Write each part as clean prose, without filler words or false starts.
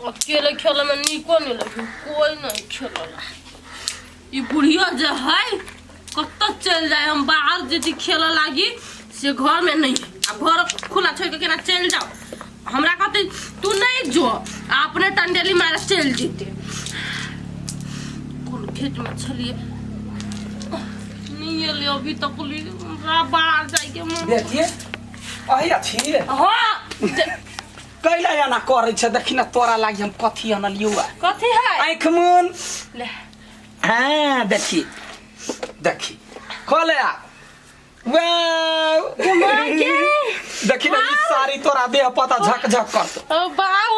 अकेले खेल में निको नहीं लगी, कोई नहीं खेलला। ये बुढ़िया जो है कत चल जाए, हम बाहर जति खेल लागी से घर में नहीं, अब घर खुला छोड़ के केना चल जाओ। हमरा कहते तू नहीं जो अपने टंडेली मारे चल जीते। कौन खेत में चलिए नहीं ले अभी तक बाहर जाके देखिए अही अच्छी हां कैला या ना करे छ देखि ना तोरा लागि हम कथी अनलियो कथी है आँख मुन ले हां देखी देखी खोले आ वाओ देखी ना ई सारी तोरा देह पता झक झक करतो ओ बाओ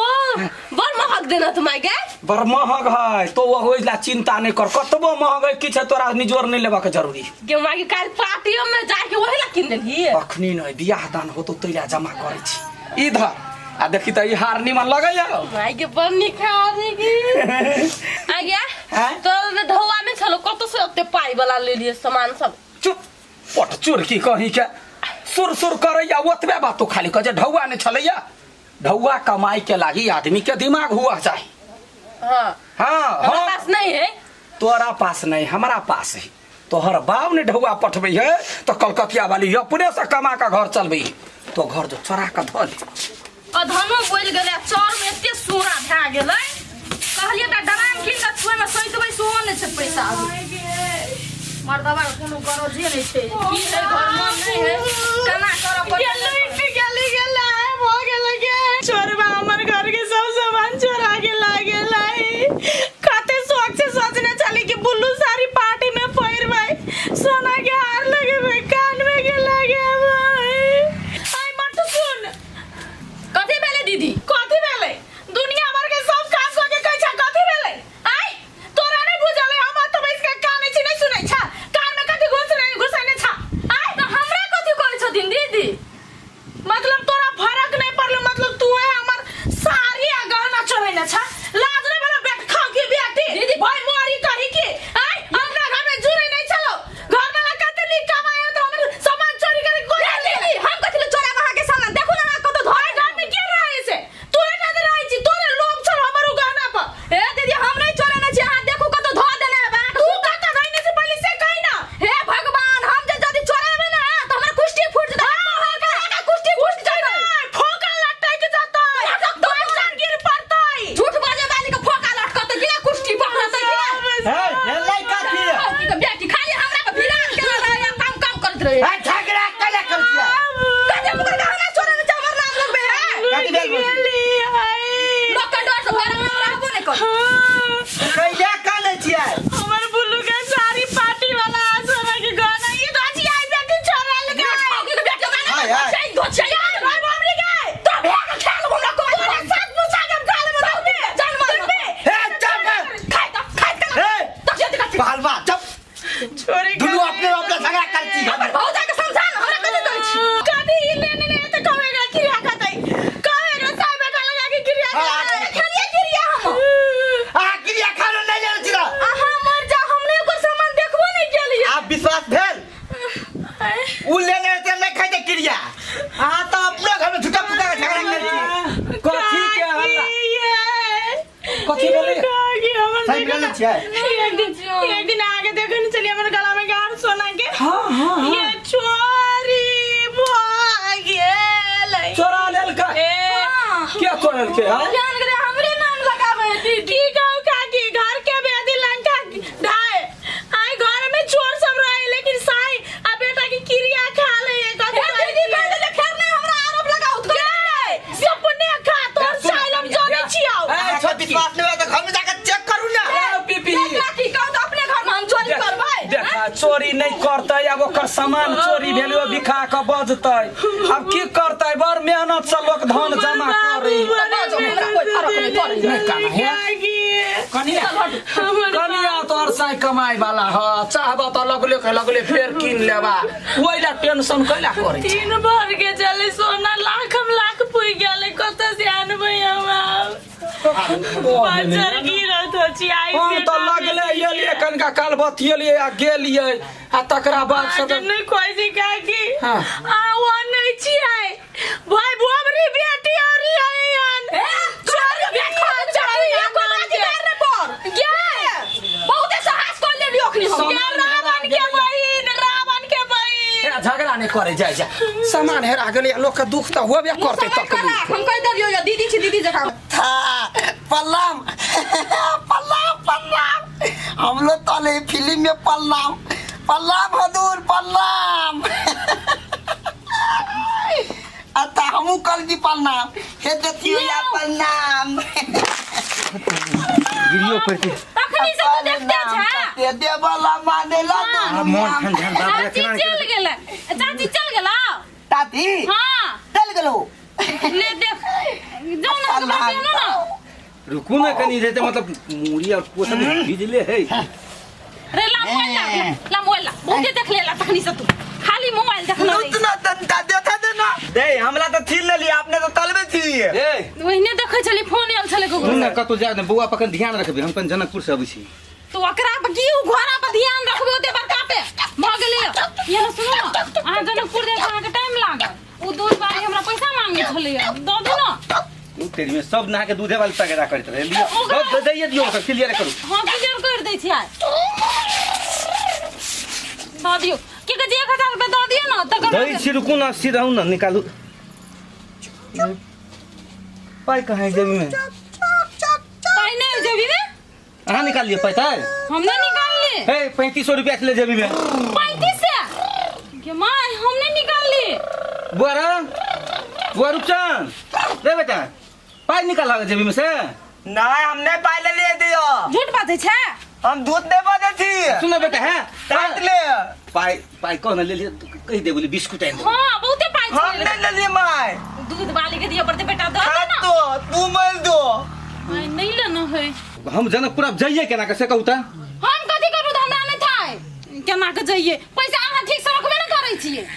बड़ महक देना तुम के बड़ महग है तो वो होइला चिंता नहीं कर कतबो महग है किछ तोरा निजोर नहीं लेबा के जरूरी के मागी काल पार्टियों में जाके ओहिला किन देली अखनी नहीं बियाह दान हो तो तैला जमा करे छी इधर आ देखी त ई हार निमन लगैया माई के बन्नी खा देगी आ गया तो ढौआ में चलो कत से ओते पाई वाला ले लिए सामान सब चुप पट चुर की कही के सुर सुर करैया ओतबे बात तो खाली कह जे ढौआ ने छलैया ढौआ कमाई के लागी आदमी के दिमाग हुआ चाहिए हां हां हमारे पास नहीं है तोरा पास नहीं हमारा पास है तोहर बाप ने ढौआ पठबै है तो कलकतिया वाली अपने से कमा का घर चलबै तो घर जो चोरा के धल अधनो बोल गेले चोर में एते सोना भा गेलै कहलिए त डराम किन के छुए में सहितबै सोन ले छै पैसा मर्दवा कोनो गरजे नहीं छै की है घर में नहीं है कना कर गेली गेला हो गेल के चोरबा हमर घर के सब सामान चोरा के लागे लाई कते शौक से सोचने चली कि बुल्लू सारी पार्टी में पहिरबै सोना के हार लगेबै कान में के लगे आई मत सुन कथी भेले दीदी कथी भेले दुनिया भर के सब काम को के कहै छ कथी भेले आई तोरा नहीं बुझले हम त बैस के कान छी नहीं सुनै छ कान में कथी घुसने छ आई तो हमरा कथी कहै छथिन दीदी मतलब तोरा फर्क नहीं पड़लो मतलब तू है हमर सारी गहना चोरैने छ लाज नहीं भेलो बेट खा के बेटी दीदी भाई मोरी करी के आई हमरा घर में जुरे नहीं चलो घर वाला कते नी कमाए तो हमर सामान चोरी करे कोई दीदी हम कथी ले चोरा कहा के सामान देखो ना कत धरे घर में के रहे से तू है ना रही छी तोरे लोग चल हमर गहना पर ए दीदी हम नहीं चोरा ना छी हां देखो कत धो देने बा तू कत धइने से पहले से कहि ना हे भगवान हम जे जदी चोराबे ना तो हमरा कुष्ठी फूट जाता कुष्ठी फूट जाता फोका लटकै के जाता पैसा गिर पड़तै झूठ बाजे वाली के फोका लटकत बिना कुष्ठी पकड़तै हे हेलै काठी के बेटी खाली हमरा के विरान के रहे काम करत रहे ए झगड़ा कले करतिया कते मुकर गहना चोरा ने हमर नाम लगबे है कथी भेल गेली आई लोग का डर से घर में रहबो नहीं कर कैला काले छियै हमर बुल्लू के सारी पार्टी वाला सोना के गहना ई दोची आई बेटी छोरा लगा के बेटी हाय, गाना हाय। सही गोछ यार भाई बाबरी गए तो भेग खेल हमरा को साथ मुसा के गाल में रख दे जान मार हे चुप खाई हे तो जे दिखा बालवा चुप छोरी दुनू अपने झगड़ा करती हमर भौ जाके समझा ना हमरा कथि कहै छी कभी लेने नहीं तो कहेगा क्रिया खातै कहेगा साहब का लगा के क्रिया खेलिए गिरिया हम आ क्रिया खाना नहीं ले छिरा आहा मर जा हमने ओकर सामान देखबो नहीं केलिए आप विश्वास भेल उ लेने ते नहीं खाइ दे क्रिया आ तो अपने घर में झूठा पुटा के झगड़ा करती कथी के हल्ला कथी बोले सही बोले छियै एक दिन आगे देखने चलिए हमारे गला में गार सोना के हां ये चोरी भाग गेल चोरा लेल का क्या चोरल के हां जान करे हमरे नाम लगावे दीदी की कहू काकी घर के बेदी लंका ढाए आई घर में चोर सब रहे लेकिन साई आ बेटा की क्रिया खा ले दीदी पहले ले खैर नहीं हमरा आरोप लगाओ तो सपने खा तो साइलम जाने छियाओ ए छोटी विश्वास नहीं तो घर में जाकर चेक करू ना पीपी लाठी का तो अपने घर में हम चोरी करबै देखा चोरी नहीं करते अब ओकर सामान चोरी भेल बिखा के बजते अब की करते बड़ मेहनत से लोग धन जमा करे कोई फर्क नहीं पड़े नहीं काना है कनिया तोर साई कमाई वाला ह चाहबा तो लगले फेर किन लेबा ओइला टेंशन कैला करे दिन भर के चले सोना लाख पुई गेले कत से आनबै हम बाजार गिरत छी आई हम तो लगले एलिए कनका काल बतियलिए आ गेलिए आ तकरा बाद सब नहीं कोई सी काकी हां आ वो नहीं छी आई भाई बोबरी बेटी और आन चोरी बेटा करे जा जा सामान हेरा गेले लोग का दुख तो होबे करते तकलीफ हम कह दियो या दीदी छी दीदी जका था पल्लम पल्लम पल्लम हम लोग तले फिल्म में पल्लम पल्लम हदूर पल्लम आता हमू कल की पल्लम हे देखियो या पल्लम गिरियो पड़ती तखनी से तो देखते छा ते दे वाला मानेला मोन ठंडा बाप रे चाची चल गेला चाची चल गेला ताती हां चल गेलो ले देख जाओ ना तो ना रुकू ना कनी रहते मतलब मूड़ी और पोसा भिजले है रे ला मोबाइल बहुत देख लेला तखनी से तू खाली मोबाइल देखना उतना दंता देता दे ना दे हमला तो थी ले लिया आपने तो तलबे थी ए वहीने देखै छली फोन आयल छले को सुन ना कतो जा ने बुआ पकन ध्यान रखबे हम कन जनकपुर से आबै छी तो ओकरा पर की घोड़ा पर ध्यान रखबे ओते बड़का पे भ गेले ये ना सुनो ना आ जनकपुर जाय के टाइम लागल उ दूध बारी हमरा पैसा मांगे छले दो दो ना तेरी में सब नहा के दूधे वाले पैकेट करत रहे लियो सब दे दियो सब क्लियर करू हां क्लियर कर दै छी आय दो दियो की के 1000 रुपया दो दियो ना तक दई छी रुकू ना सीधा हूं ना निकालू पाई कहां है जेबी में पाई नहीं जेबी में हां निकाल लिए पैसा हमने निकाल लिए ए 3500 रुपया ले जेबी में 35 से के मां हमने निकाल लिए बुआ रुपचान रे बेटा पाई निकाला जेबी में से ना हमने पहले ले दियो झूठ बात है हम दूध देबो दे थी सुन बेटा है काट ले पाई पाई कौन ले लिए कह दे बोली बिस्कुट है हां बहुते पाई हमने ले ली माय दूध वाली के दिया पड़ते बेटा दो खा ना तो तू मल दो आई नहीं लेना है हम जनकपुर अब जाइए केना कैसे कहूता हम कथि करू हमरा नहीं था केना के जाइए पैसा अहाँ ठीक से रखबे ना करै छिए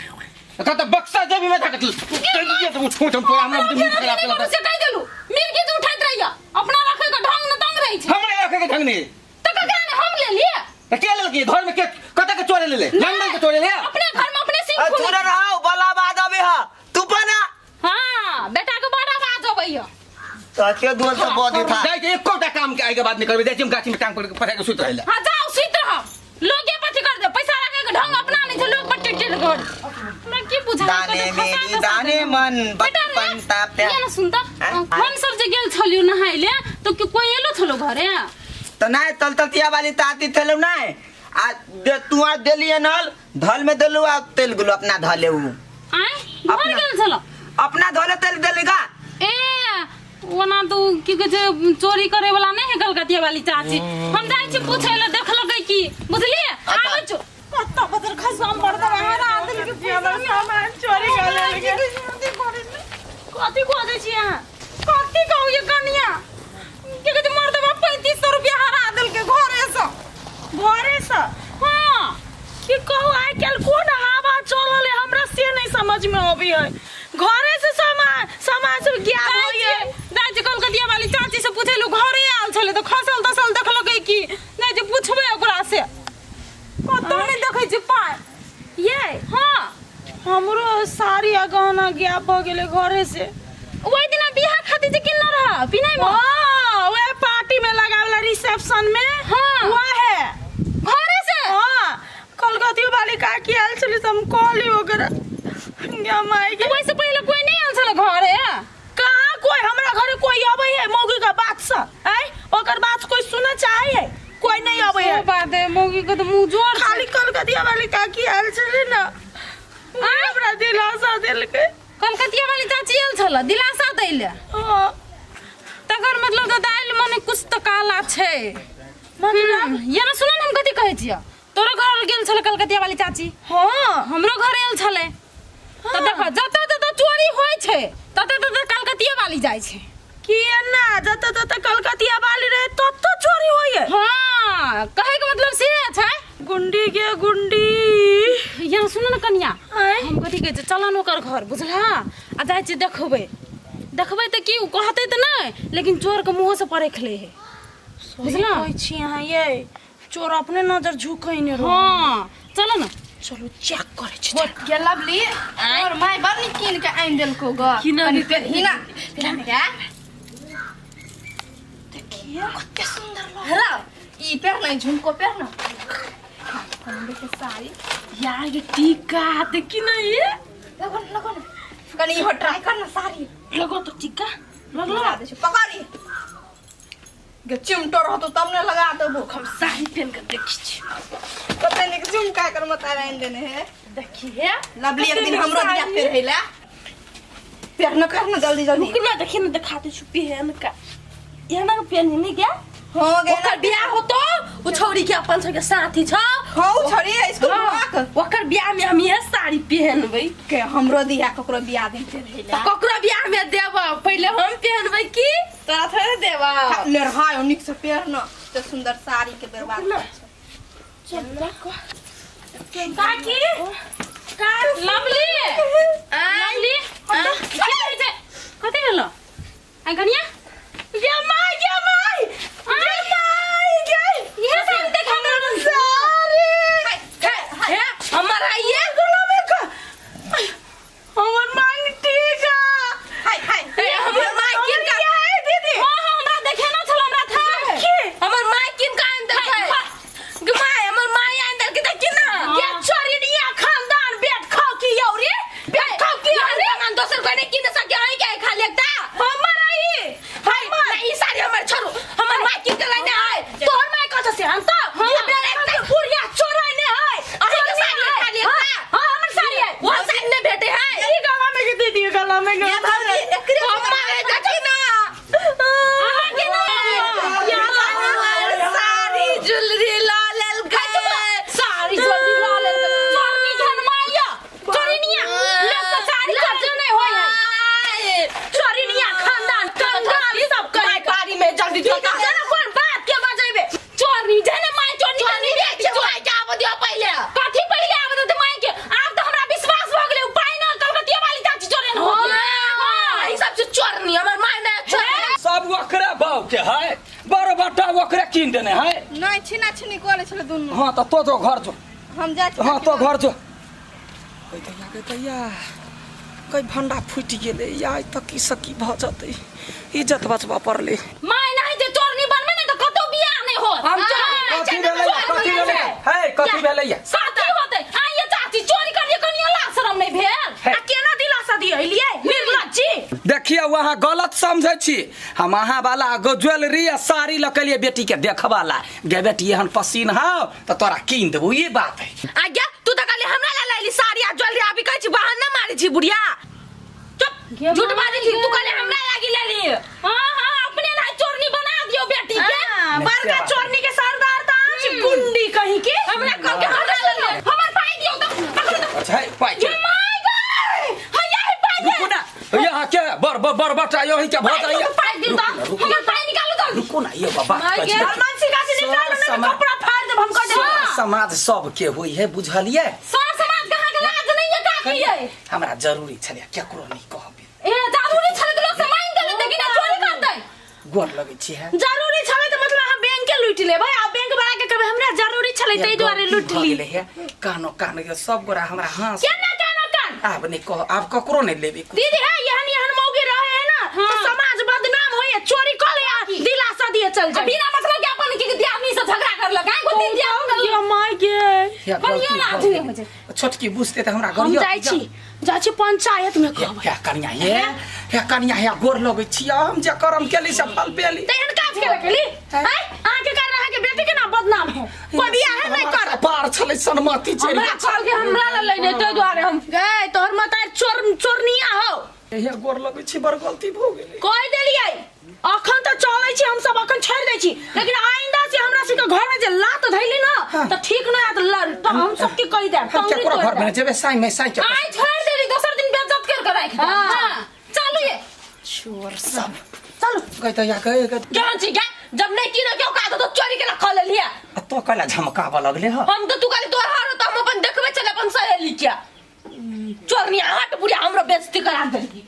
कहता बक्सा जेबी में था तो छोट हम पूरा हमरा मुंह खराब से कह देलु मिर्गी जे उठाइत रहिया अपना रखे के ढंग न तंग रही छै हमरे रखे के ढंग नहीं त ककरा ने हम ले लिए तो के ले घर में के कता के चोरे ले लंदन के चोरे ले अपने घर में अपने सिंह थोड़ा खुले रहो बला बाद अबे हा तू बना हां बेटा के बड़ा बात होबैया सचे दूर से बहुत था जाई के एकोटा काम के आगे बाद नहीं करबे जाई हम गाछी में टांग पड़ के फटा के सुत रहला हां जाओ सीत रहो लोगे पति कर दे पैसा रखे के ढंग अपना नहीं छै लोग पट्टी टिल कर मैं की बुझा दाने मेरी दाने मन बचपन ताप ये ना सुनता हम सब जे गेल छलियो नहाइले तो कि कोई एलो छलो घरे तो ना तलतिया वाली ताती थलो ना आ दे तू आ देलिए नल धल में देलु आ तेल गुलो अपना धले उ आय घर गेल छलो अपना धले तेल देलेगा ए ओना तो की कहे चोरी करे वाला नहीं है कलकतिया वाली चाची हम जाई छी पूछे ले देख लगे की बुझलिए आबै छ कत्ता बदर खसम पड़ता हरा आदमी के हमर सामान चोरी कर लेलके कथि को दे छी यहां कथि कहू ये कनिया की कहे मर्दवा 3500 रुपया हरा देल के घरे से हां की कहू आइ कल कोन हवा चलले हमरा से नहीं समझ में आबी है घरे से समाज ज्ञान होइए दाई कलकतिया वाली चाची से पूछेलु घरे आल छले तो खसल दसल देखलकै की नै जे पूछबे ओकरा से कतौ नहीं देखै छी पाय ये हां हमरो सारी गहना गया भ गेले घरे से ओइ दिन बियाह खातिर जे किन रहा पिनाई में हां ओए पार्टी में लगावला रिसेप्शन में हां वो है घरे से हां कलकतिया वाली का की आल छले हम कहली ओकरा या माई के वैसे पहले कोई नहीं आल छले घरे कहां कोई हमरा घरे कोई आबै है मौगी का बात से हैं ओकर बात कोई सुने चाहे कोई नहीं आबै है बात है मौगी के तो मुंह जोर खाली कलकतिया वाली का की आल छले ना हमरा दिलासा देल के कलकतिया वाली चाची आल छले दिलासा दैले हां तकर मतलब तो दाइल मने कुछ तो काला छै मतलब ये ना सुन हम कथि कहै छियै तोरा घर गेल छले कलकतिया वाली चाची हां हमरो घर आल छले त देखो जत जत चोरी होय छै तत तत कलकतिया वाली जाय छै की ना जत तत कलकतिया वाली रहे तत चोरी होय हां कहे के मतलब से छै गुंडी के गुंडी ये सुन न कन्या हम कथि कहै छै चलन ओकर घर बुझला आ जाय छै देखबै त की कहतै त नै लेकिन चोर के मुंह से परख ले है बुझला कहै छी यहां ये चोर अपने नजर झुकै ने रहो हां चलो न चलो चेक करे छी ये लवली और माय बड़ नीक किन के आइन देल को ग किन के हिना क्या देखिए कितना सुंदर लग रहा ई पैर नहीं झुमको पैर ना हम देखे साड़ी यार ये टीका देखी ना ये लगो ना कनी हो ट्राई कर ना साड़ी लगो तो टीका लगो लगा दे पकड़ी गे चिमटो रह तो तब ने लगा देबो हम साड़ी पहन कर देखी छी पता नहीं कि झुमका कर मत आइन देने है देखिए लवली एक दिन हमरो दिया फेर हैला पहन कर ना जल्दी जल्दी रुक ना देखिए ना दिखाते छु पहन का ये ना पहन नहीं क्या हो गे ओकर बियाह हो तो उ छौरी के अपन संगे साथी छ हो छोड़ी स्कूल वाक ओकर बियाह में हम ये साड़ी पहनबै के हमरो दिया ककरो बियाह दिन फेर हैला ककरो बियाह में देब पहले हम पहनबै की तोरा थोड़े देब ले हाय निक से पहन तो सुंदर साड़ी के बर्बाद काकी का लवली लवली कते गेलो आ कनिया गे माय गे माय ये सब देख हमरा सारी है हमारा ये गला में का हमर मांग ठीक हाय हाय हमर माय किन का है दीदी हां हमरा देखे ना छल हमरा था हमर माय किन का अंदर है गे माय हमर माय अंदर के देखि ना ये छोरी दिया खानदान बेट खाओ की यौरी बेट खाओ की यौरी सामान दोसर कोई नहीं किन सके आई के खा लेता हमर आई हाय नहीं सारी हमर छोरो हमर माय किन के लाने आए तोहर माय कत से हम तो ये बेर एक पुरिया चोरा ने है अरे के सारी खा लेता हां हमर सारी है वो सारी ने भेटे है ये गला में के दीदी गला में ये भाभी एकरे हमर देखी ना आहा के ना यार सारी ज्वेलरी लाल गए सारी ज्वेलरी लाल चोरनी धन माया चोरनिया लोग तो सारी खर्च नहीं होय है चोरनिया खानदान कंगाल सब कहे बारी में जल्दी जल्दी जरा कोन बात के बजेबे चोरनी जने माय चोरनी नहीं देखी जो है क्या बदियो पहले कथी पहले आब तो माय के आब तो हमरा विश्वास हो गेले उपाय ना कलकतिया वाली चाची चोरन हो हां ई सब चोरनी हमर माय ने छोड़ सब ओकरे भाव के है बड़ बट्टा ओकरे कीन देने है नहीं छिना छिनी करे छले दुनु हाँ तो जो घर जो हम जा हाँ तो घर जो कह दैया कोई भंडा फूट गेले या तक की सकी भ जते इज्जत बचबा पड़ले माय नहीं जे चोरनी बनबे ना तो कतो बियाह नहीं हो हम कथी भेलै है कथी भेलै साथी होते आ ये चाची चोरी कर कनिया ला शरम नहीं भेल आ केना दिलासा दियलिए निर्लज्जी देखिए वहाँ गलत समझे छी हम अहाँ वाला ज्वेलरी आ साड़ी लकलिए बेटी के देखवाला गे बेटी एहन पसीन हो तो तोरा कीन देबो ये बात है आज्ञा तू तो कहले हमरा ला लेली साड़ी आ ज्वेलरी आबी कहै छी बहाना मारै छी बुढ़िया चुप झूठ बाजी छी तू कहले हमरा लागी लेली हां हां अपने ना चोरनी बना दियो बेटी के बड़का चोरनी के सरदार त आंच गुंडी कहीं के हमरा कह के हमरा ले हमर पाई दियो तो अच्छा है पाई ये माय गॉड हया है पाई रुको ना यहाँ के बर बटा यही के भत रही पाई दियो तो हमर पाई निकालो तो रुको ना ये बाबा माय के मानसी का से निकालो ना कपड़ा फाड़ दे हम कर दे समाज सब के होई है बुझलिए सर समाज कहां के लाज नहीं है काकी है हमरा जरूरी छले केकरो नहीं कहबे ए जरूरी छले तो लोग से मांग के लेते कि ना चोरी कर दे गोर लगे छी है जरूरी छले तो मतलब हम बैंक के लूट लेबै आ बैंक वाला के कहबै हमरा जरूरी छले तै द्वारे लूट ली है कानो कान के सब गोरा हमरा हां केना कानो कान आब नहीं कह आब ककरो नहीं लेबे दीदी है यहन मौगी रहे है ना तो समाज बदनाम होय चोरी कर ले दिलासा दिए चल जा बिना मतलब के अपन के दियादनी से झगड़ा कर लगा को दिन दिया माय के बढ़िया लाज हो जाए छोटकी बुझते त हमरा हम गरिया जाइ छी पंचायत में कहबै क्या कनिया ये कनिया है गोर लगे छी हम जे करम केली से फल पेली तैन काज के केली है आके कर रहा के बेटी के ना बदनाम हो कोई बियाह है नहीं कर पार छले सनमति चली हमरा चल के हमरा ला लेने तै द्वारे हम गए तोहर मतार चोरनिया हो ये गोर लगे छी बड़ गलती भ गेलै कह देलियै अखन त चलै छी हम सब अखन छोड़ दै छी लेकिन आइंदा से हमरा से के घर में जे लात धैली ना त ठीक न आत त हम सब के कहि देब हम केकरो घर में जेबे साई में साई के आई छोड़ देली दोसर दिन बेइज्जत कर के राख हां चलो ये चोर सब चलो कहै त या कहै क्या छी क्या जब नहीं की ना क्यों का तो चोरी के रख ले लिया तो कला झमकावा लगले ह हम तो तू खाली तोहर हारो त हम अपन देखबे चले अपन सहेली क्या चोरनी हाट बुढ़िया हमरो बेइज्जती करा देली